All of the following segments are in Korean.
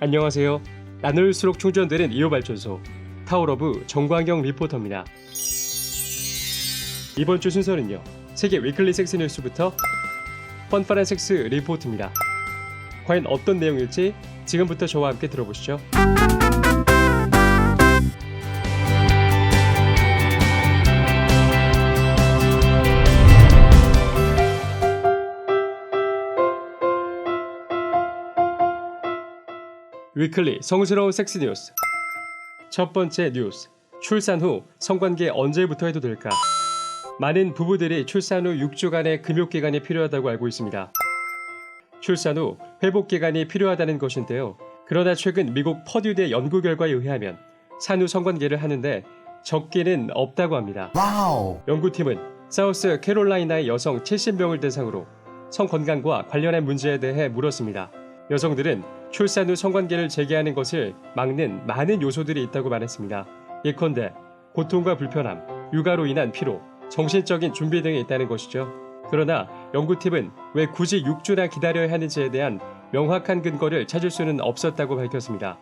안녕하세요. 나눌수록 충전되는 이호발전소 타워러브 정광경 리포터입니다. 이번 주 순서는요. 세계 위클리 섹스 뉴스부터 펀파란 섹스 리포트입니다. 과연 어떤 내용일지 지금부터 저와 함께 들어보시죠. 위클리 성스러운 섹스 뉴스. 첫 번째 뉴스. 출산 후 성관계 언제부터 해도 될까? 많은 부부들이 출산 후 6주간의 금욕기간이 필요하다고 알고 있습니다. 출산 후 회복기간이 필요하다는 것인데요. 그러나 최근 미국 퍼듀대 연구 결과에 의하면 산후 성관계를 하는데 적기는 없다고 합니다. 와우. 연구팀은 사우스 캐롤라이나의 여성 70명을 대상으로 성건강과 관련한 문제에 대해 물었습니다. 여성들은 출산 후 성관계를 재개하는 것을 막는 많은 요소들이 있다고 말했습니다. 예컨대 고통과 불편함, 육아로 인한 피로, 정신적인 준비 등이 있다는 것이죠. 그러나 연구팀은 왜 굳이 6주나 기다려야 하는지에 대한 명확한 근거를 찾을 수는 없었다고 밝혔습니다.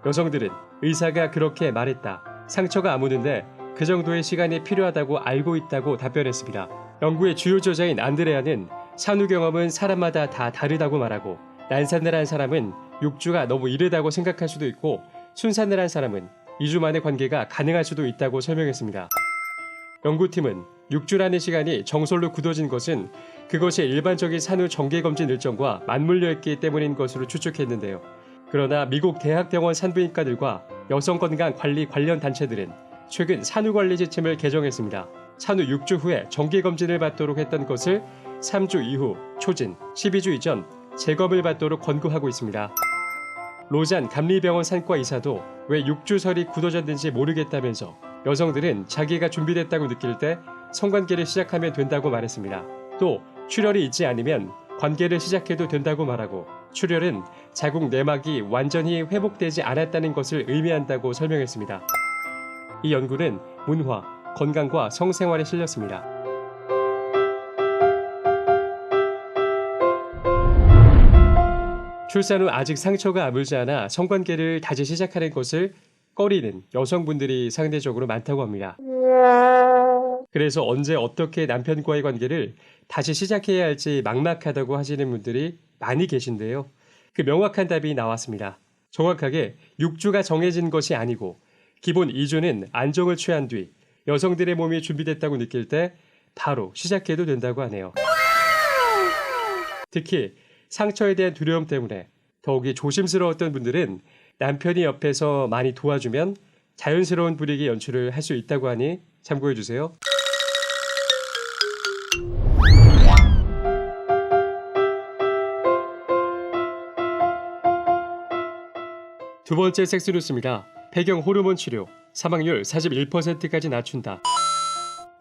여성들은 의사가 그렇게 말했다, 상처가 아무는데 그 정도의 시간이 필요하다고 알고 있다고 답변했습니다. 연구의 주요 저자인 안드레아는 산후 경험은 사람마다 다 다르다고 말하고, 난산을 한 사람은 6주가 너무 이르다고 생각할 수도 있고 순산을 한 사람은 2주 만의 관계가 가능할 수도 있다고 설명했습니다. 연구팀은 6주라는 시간이 정설로 굳어진 것은 그것이 일반적인 산후 정기검진 일정과 맞물려 있기 때문인 것으로 추측했는데요. 그러나 미국 대학병원 산부인과들과 여성건강관리 관련 단체들은 최근 산후관리 지침을 개정했습니다. 산후 6주 후에 정기검진을 받도록 했던 것을 3주 이후 초진, 12주 이전 재검을 받도록 권고하고 있습니다. 로잔 감리병원 산과 의사도 왜 6주설이 굳어졌는지 모르겠다면서 여성들은 자기가 준비됐다고 느낄 때 성관계를 시작하면 된다고 말했습니다. 또 출혈이 있지 않으면 관계를 시작해도 된다고 말하고, 출혈은 자궁 내막이 완전히 회복되지 않았다는 것을 의미한다고 설명했습니다. 이 연구는 문화, 건강과 성생활에 실렸습니다. 출산 후 아직 상처가 아물지 않아 성관계를 다시 시작하는 것을 꺼리는 여성분들이 상대적으로 많다고 합니다. 그래서 언제 어떻게 남편과의 관계를 다시 시작해야 할지 막막하다고 하시는 분들이 많이 계신데요. 그 명확한 답이 나왔습니다. 정확하게 6주가 정해진 것이 아니고 기본 2주는 안정을 취한 뒤 여성들의 몸이 준비됐다고 느낄 때 바로 시작해도 된다고 하네요. 특히 상처에 대한 두려움 때문에 더욱이 조심스러웠던 분들은 남편이 옆에서 많이 도와주면 자연스러운 분위기 연출을 할 수 있다고 하니 참고해주세요. 두 번째 섹스 뉴스입니다. 폐경 호르몬 치료, 사망률 41%까지 낮춘다.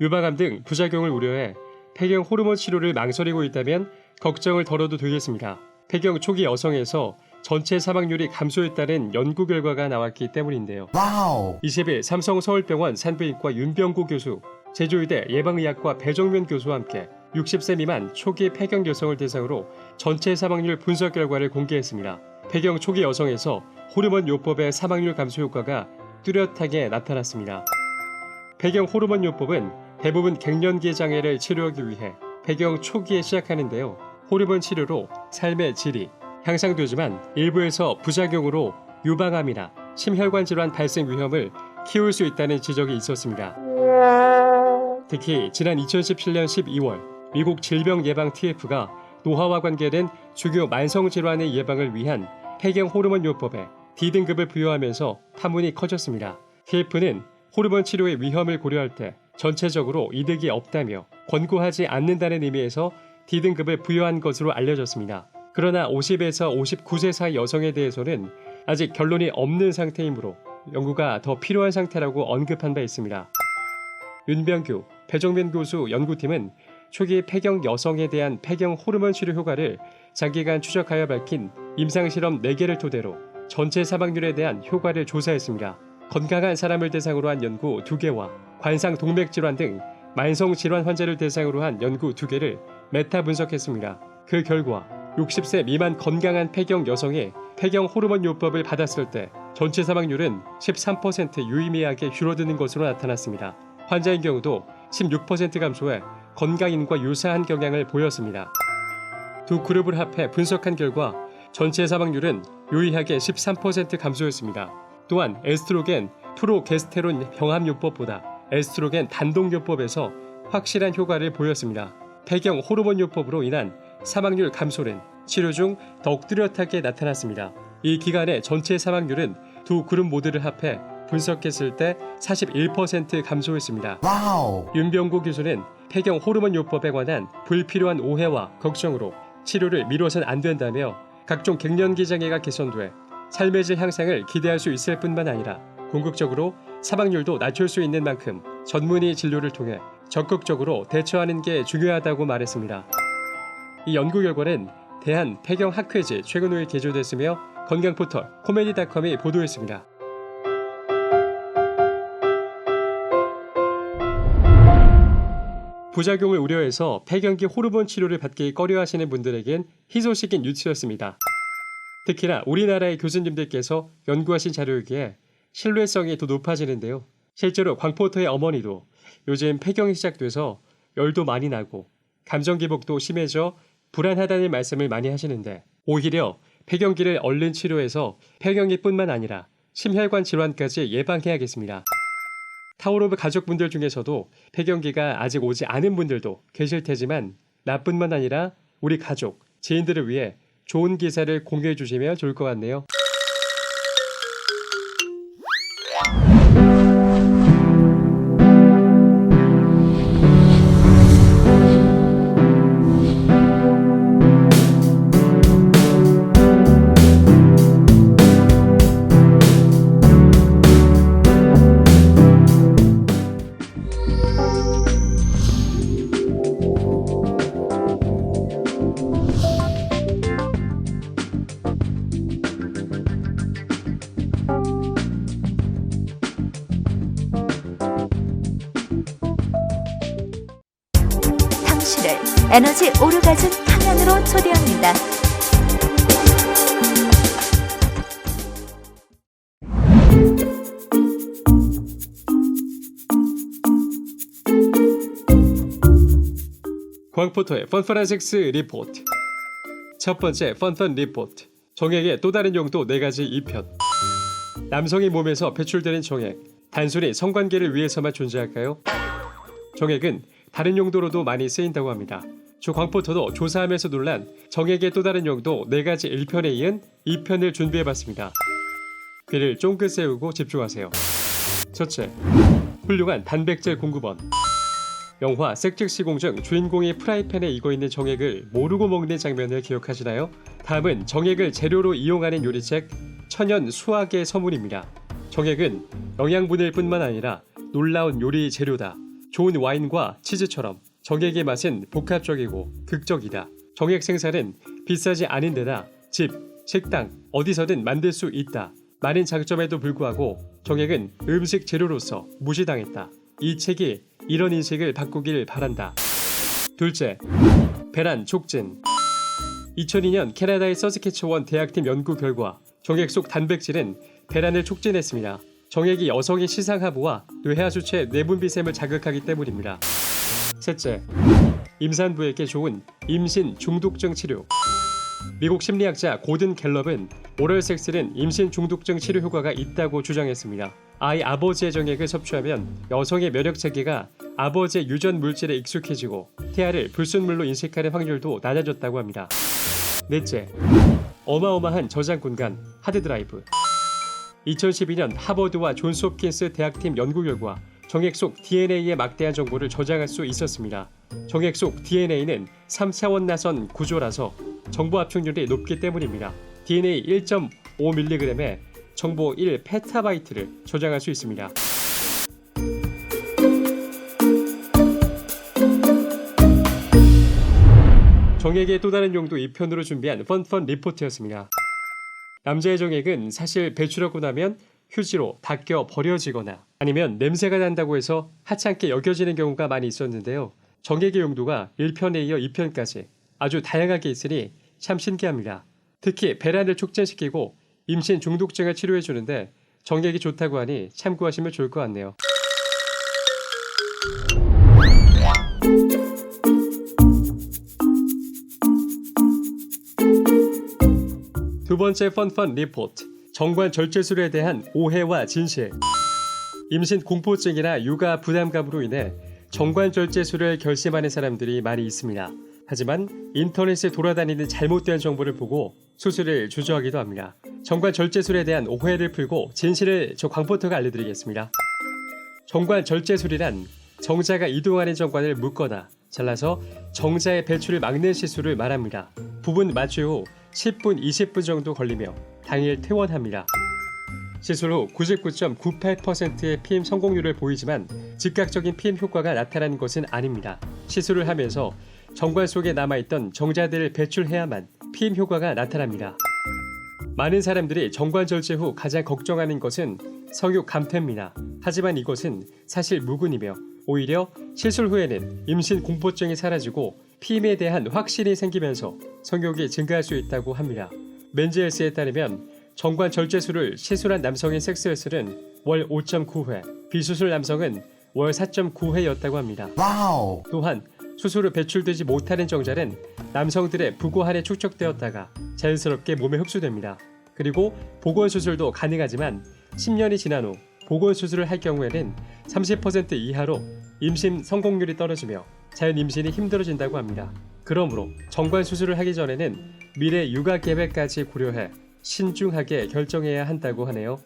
유방암 등 부작용을 우려해 폐경 호르몬 치료를 망설이고 있다면 걱정을 덜어도 되겠습니다. 폐경 초기 여성에서 전체 사망률이 감소했다는 연구 결과가 나왔기 때문인데요. 와우. 20일 삼성 서울병원 산부인과 윤병구 교수, 제주의대 예방의학과 배정면 교수와 함께 60세 미만 초기 폐경 여성을 대상으로 전체 사망률 분석 결과를 공개했습니다. 폐경 초기 여성에서 호르몬 요법의 사망률 감소 효과가 뚜렷하게 나타났습니다. 폐경 호르몬 요법은 대부분 갱년기 장애를 치료하기 위해 폐경 초기에 시작하는데요. 호르몬 치료로 삶의 질이 향상되지만 일부에서 부작용으로 유방암이나 심혈관 질환 발생 위험을 키울 수 있다는 지적이 있었습니다. 특히 지난 2017년 12월 미국 질병예방 TF가 노화와 관계된 주요 만성질환의 예방을 위한 폐경 호르몬 요법에 D등급을 부여하면서 파문이 커졌습니다. TF는 호르몬 치료의 위험을 고려할 때 전체적으로 이득이 없다며 권고하지 않는다는 의미에서 D등급을 부여한 것으로 알려졌습니다. 그러나 50에서 59세 사이 여성에 대해서는 아직 결론이 없는 상태이므로 연구가 더 필요한 상태라고 언급한 바 있습니다. 윤병규, 배정면 교수 연구팀은 초기 폐경 여성에 대한 폐경 호르몬 치료 효과를 장기간 추적하여 밝힌 임상실험 4개를 토대로 전체 사망률에 대한 효과를 조사했습니다. 건강한 사람을 대상으로 한 연구 2개와 관상동맥질환 등 만성질환 환자를 대상으로 한 연구 2개를 메타 분석했습니다. 그 결과 60세 미만 건강한 폐경 여성의 폐경 호르몬 요법을 받았을 때 전체 사망률은 13% 유의미하게 줄어드는 것으로 나타났습니다. 환자인 경우도 16% 감소해 건강인과 유사한 경향을 보였습니다. 두 그룹을 합해 분석한 결과 전체 사망률은 유의하게 13% 감소했습니다. 또한 에스트로겐 프로게스테론 병합요법보다 에스트로겐 단독요법에서 확실한 효과를 보였습니다. 폐경 호르몬 요법으로 인한 사망률 감소는 치료 중 더욱 뚜렷하게 나타났습니다. 이 기간의 전체 사망률은 두 그룹 모두를 합해 분석했을 때 41% 감소했습니다. 와우. 윤병구 교수는 폐경 호르몬 요법에 관한 불필요한 오해와 걱정으로 치료를 미뤄선 안 된다며 각종 갱년기 장애가 개선돼 삶의 질 향상을 기대할 수 있을 뿐만 아니라 궁극적으로 사망률도 낮출 수 있는 만큼 전문의 진료를 통해 적극적으로 대처하는 게 중요하다고 말했습니다. 이 연구 결과는 대한 폐경학회지 최근 5일 개조됐으며 건강포털 코미디닷컴이 보도했습니다. 부작용을 우려해서 폐경기 호르몬 치료를 받기 꺼려하시는 분들에겐 희소식인 뉴스였습니다. 특히나 우리나라의 교수님들께서 연구하신 자료이기에 신뢰성이 더 높아지는데요. 실제로 광포터의 어머니도 요즘 폐경이 시작돼서 열도 많이 나고 감정 기복도 심해져 불안하다는 말씀을 많이 하시는데 오히려 폐경기를 얼른 치료해서 폐경기뿐만 아니라 심혈관 질환까지 예방해야겠습니다. 타오로브 가족분들 중에서도 폐경기가 아직 오지 않은 분들도 계실 테지만 나뿐만 아니라 우리 가족, 지인들을 위해 좋은 기사를 공유해 주시면 좋을 것 같네요. 에너지 오르가즘 탕양으로 초대합니다. 광포터의 펀펀한섹스 리포트. 첫 번째 펀펀 리포트. 정액의 또 다른 용도 4가지 2편. 남성의 몸에서 배출되는 정액, 단순히 성관계를 위해서만 존재할까요? 정액은 다른 용도로도 많이 쓰인다고 합니다. 주 광포터도 조사하면서 논란 정액의 또 다른 용도 4가지 1편에 이은 2편을 준비해봤습니다. 귀를 쫑긋 세우고 집중하세요. 첫째, 훌륭한 단백질 공급원. 영화 섹시공 중 주인공이 프라이팬에 익어있는 정액을 모르고 먹는 장면을 기억하시나요? 다음은 정액을 재료로 이용하는 요리책 천연 수학의 서문입니다. 정액은 영양분일 뿐만 아니라 놀라운 요리 재료다. 좋은 와인과 치즈처럼 정액의 맛은 복합적이고 극적이다. 정액 생산은 비싸지 않은 데다 집, 식당, 어디서든 만들 수 있다. 많은 장점에도 불구하고 정액은 음식 재료로서 무시당했다. 이 책이 이런 인식을 바꾸길 바란다. 둘째, 배란 촉진. 2002년 캐나다의 서스캐처원 대학팀 연구 결과 정액 속 단백질은 배란을 촉진했습니다. 정액이 여성의 시상하부와 뇌하수체 내분비샘을 자극하기 때문입니다. 셋째, 임산부에게 좋은 임신 중독증 치료. 미국 심리학자 고든 갤럽은 오럴 섹스는 임신 중독증 치료 효과가 있다고 주장했습니다. 아이 아버지의 정액을 섭취하면 여성의 면역 체계가 아버지의 유전 물질에 익숙해지고 태아를 불순물로 인식하는 확률도 낮아졌다고 합니다. 넷째, 어마어마한 저장 공간 하드드라이브. 2012년 하버드와 존스 홉킨스 대학팀 연구 결과 정액 속 DNA의 막대한 정보를 저장할 수 있었습니다. 정액 속 DNA는 3차원 나선 구조라서 정보 압축률이 높기 때문입니다. DNA 1.5mg에 정보 1페타바이트를 저장할 수 있습니다. 정액의 또 다른 용도 2편으로 준비한 펀펀 리포트였습니다. 남자의 정액은 사실 배출하고 나면 휴지로 닦여 버려지거나 아니면 냄새가 난다고 해서 하찮게 여겨지는 경우가 많이 있었는데요. 정액의 용도가 1편에 이어 2편까지 아주 다양하게 있으니 참 신기합니다. 특히 배란을 촉진시키고 임신 중독증을 치료해 주는데 정액이 좋다고 하니 참고하시면 좋을 것 같네요. 두 번째 펀펀 리포트. 정관 절제술에 대한 오해와 진실. 임신 공포증이나 육아 부담감으로 인해 정관 절제술을 결심하는 사람들이 많이 있습니다. 하지만 인터넷에 돌아다니는 잘못된 정보를 보고 수술을 주저하기도 합니다. 정관 절제술에 대한 오해를 풀고 진실을 저 광포터가 알려드리겠습니다. 정관 절제술이란 정자가 이동하는 정관을 묶거나 잘라서 정자의 배출을 막는 시술을 말합니다. 부분 마취 후 10분, 20분 정도 걸리며 당일 퇴원합니다. 시술 후 99.98%의 피임 성공률을 보이지만 즉각적인 피임 효과가 나타나는 것은 아닙니다. 시술을 하면서 정관 속에 남아있던 정자들을 배출해야만 피임 효과가 나타납니다. 많은 사람들이 정관 절제 후 가장 걱정하는 것은 성욕 감퇴입니다. 하지만 이것은 사실 무근이며 오히려 시술 후에는 임신 공포증이 사라지고 피임에 대한 확신이 생기면서 성욕이 증가할 수 있다고 합니다. 맨즈헬스에 따르면 정관 절제술을 시술한 남성의 섹스횟수는 월 5.9회, 비수술 남성은 월 4.9회였다고 합니다. 와우. 또한 수술 후 배출되지 못하는 정자는 남성들의 부고환에 축적되었다가 자연스럽게 몸에 흡수됩니다. 그리고 복원수술도 가능하지만 10년이 지난 후 복원수술을 할 경우에는 30% 이하로 임신 성공률이 떨어지며 자연 임신이 힘들어진다고 합니다. 그러므로 정관 수술을 하기 전에는 미래 육아 계획까지 고려해 신중하게 결정해야 한다고 하네요.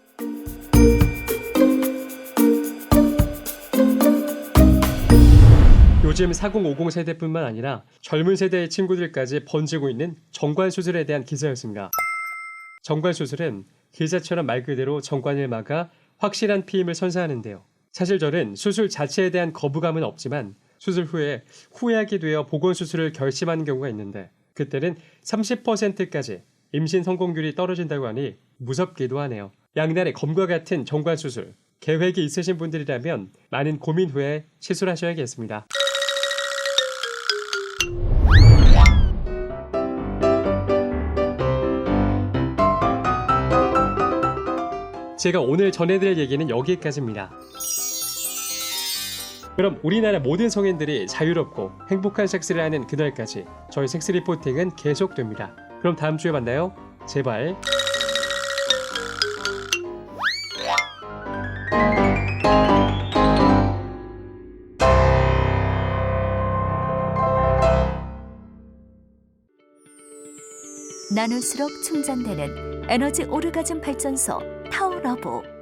요즘 4050 세대뿐만 아니라 젊은 세대의 친구들까지 번지고 있는 정관 수술에 대한 기사였습니다. 정관 수술은 기사처럼 말 그대로 정관을 막아 확실한 피임을 선사하는데요. 사실 저는 수술 자체에 대한 거부감은 없지만 수술 후에 후약이 되어 복원 수술을 결심하는 경우가 있는데 그때는 30%까지 임신 성공률이 떨어진다고 하니 무섭기도 하네요. 양날의 검과 같은 정관 수술 계획이 있으신 분들이라면 많은 고민 후에 시술하셔야겠습니다. 제가 오늘 전해드릴 얘기는 여기까지입니다. 그럼 우리나라 모든 성인들이 자유롭고 행복한 섹스를 하는 그날까지 저희 섹스 리포팅은 계속됩니다. 그럼 다음 주에 만나요. 제발. 나눌수록 충전되는 에너지 오르가즘 발전소 타워러브.